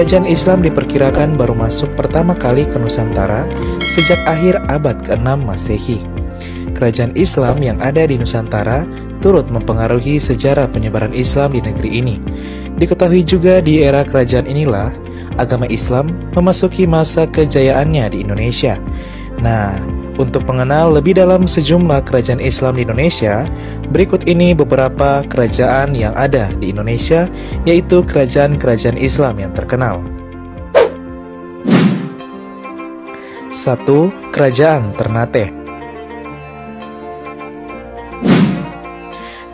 Kerajaan Islam diperkirakan baru masuk pertama kali ke Nusantara sejak akhir abad ke-6 Masehi. Kerajaan Islam yang ada di Nusantara turut mempengaruhi sejarah penyebaran Islam di negeri ini. Diketahui juga di era kerajaan inilah agama Islam memasuki masa kejayaannya di Indonesia. Nah, untuk mengenal lebih dalam sejumlah kerajaan Islam di Indonesia, berikut ini beberapa kerajaan yang ada di Indonesia, yaitu kerajaan-kerajaan Islam yang terkenal. 1. Kerajaan Ternate.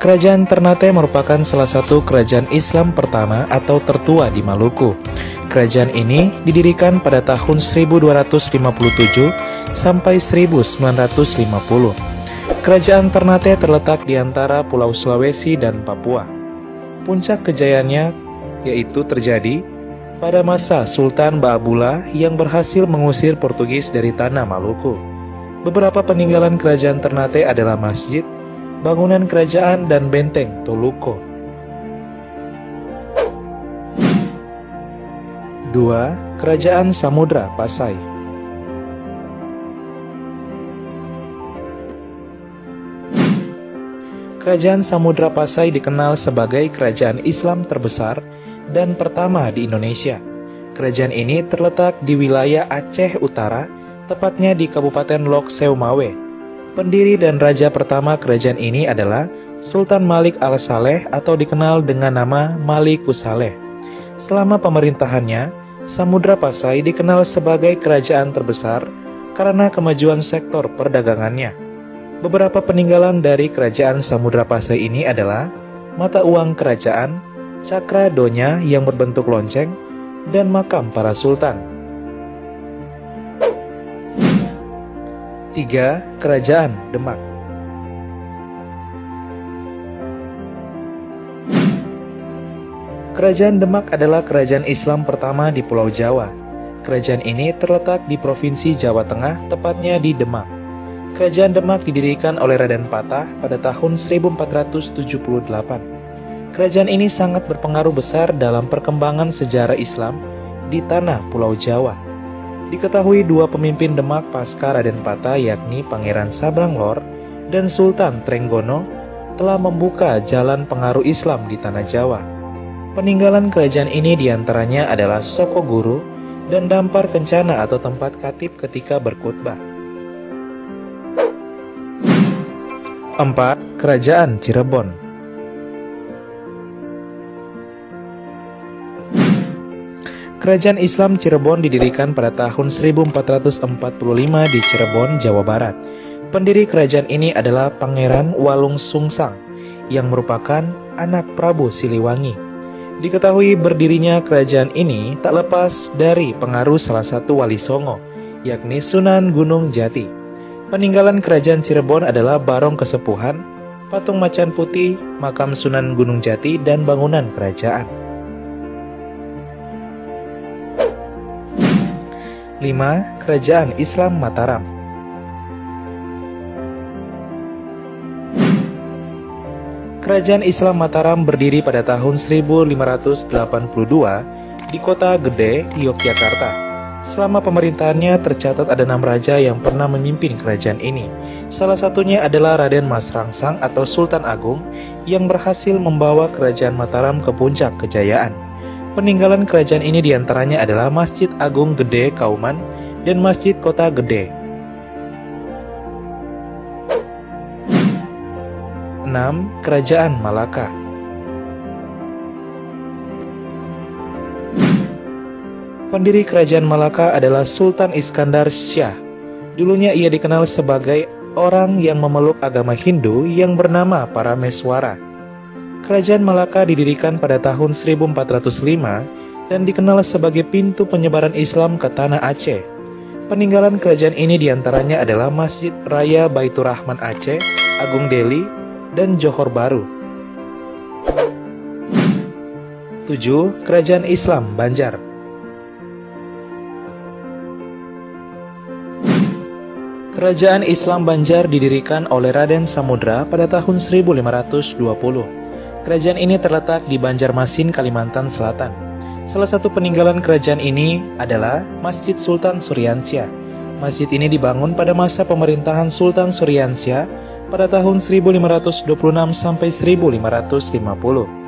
Kerajaan Ternate merupakan salah satu kerajaan Islam pertama atau tertua di Maluku. Kerajaan ini didirikan pada tahun 1257 sampai 1950. Kerajaan Ternate terletak di antara Pulau Sulawesi dan Papua. Puncak kejayaannya yaitu terjadi pada masa Sultan Ba'abula yang berhasil mengusir Portugis dari tanah Maluku. Beberapa peninggalan kerajaan Ternate adalah masjid, bangunan kerajaan, dan benteng Toluco. 2. Kerajaan Samudra Pasai. Kerajaan Samudra Pasai dikenal sebagai kerajaan Islam terbesar dan pertama di Indonesia. Kerajaan ini terletak di wilayah Aceh Utara, tepatnya di Kabupaten Lok Seumawe. Pendiri dan raja pertama kerajaan ini adalah Sultan Malik Al-Saleh atau dikenal dengan nama Malikus Saleh. Selama pemerintahannya, Samudra Pasai dikenal sebagai kerajaan terbesar karena kemajuan sektor perdagangannya. Beberapa peninggalan dari kerajaan Samudra Pasai ini adalah mata uang kerajaan, cakra donya yang berbentuk lonceng, dan makam para sultan. 3. Kerajaan Demak. Kerajaan Demak adalah kerajaan Islam pertama di Pulau Jawa. Kerajaan ini terletak di Provinsi Jawa Tengah, tepatnya di Demak. Kerajaan Demak didirikan oleh Raden Patah pada tahun 1478. Kerajaan ini sangat berpengaruh besar dalam perkembangan sejarah Islam di tanah Pulau Jawa. Diketahui dua pemimpin Demak pasca Raden Patah, yakni Pangeran Sabranglor dan Sultan Trenggono, telah membuka jalan pengaruh Islam di tanah Jawa. Peninggalan kerajaan ini diantaranya adalah Soko Guru dan Dampar Kencana atau tempat khatib ketika berkhutbah. 4. Kerajaan Cirebon. Kerajaan Islam Cirebon didirikan pada tahun 1445 di Cirebon, Jawa Barat. Pendiri kerajaan ini adalah Pangeran Walung Sungsang yang merupakan anak Prabu Siliwangi. Diketahui berdirinya kerajaan ini tak lepas dari pengaruh salah satu wali Songo, yakni Sunan Gunung Jati. Peninggalan kerajaan Cirebon adalah Barong Kesepuhan, patung macan putih, makam Sunan Gunung Jati, dan bangunan kerajaan. 5. Kerajaan Islam Mataram. Kerajaan Islam Mataram berdiri pada tahun 1582 di Kota Gede, Yogyakarta. Selama pemerintahannya tercatat ada 6 raja yang pernah memimpin kerajaan ini. Salah satunya adalah Raden Mas Rangsang atau Sultan Agung yang berhasil membawa kerajaan Mataram ke puncak kejayaan. Peninggalan kerajaan ini diantaranya adalah Masjid Agung Gede Kauman dan Masjid Kota Gede. 6. Kerajaan Malaka. Pendiri kerajaan Malaka adalah Sultan Iskandar Shah. Dulunya ia dikenal sebagai orang yang memeluk agama Hindu yang bernama Parameswara. Kerajaan Malaka didirikan pada tahun 1405 dan dikenal sebagai pintu penyebaran Islam ke tanah Aceh. Peninggalan kerajaan ini diantaranya adalah Masjid Raya Baitur Rahman Aceh, Agung Deli, dan Johor Baru. 7. Kerajaan Islam Banjar. Kerajaan Islam Banjar didirikan oleh Raden Samudra pada tahun 1520. Kerajaan ini terletak di Banjarmasin, Kalimantan Selatan. Salah satu peninggalan kerajaan ini adalah Masjid Sultan Suryansyah. Masjid ini dibangun pada masa pemerintahan Sultan Suryansyah pada tahun 1526 sampai 1550.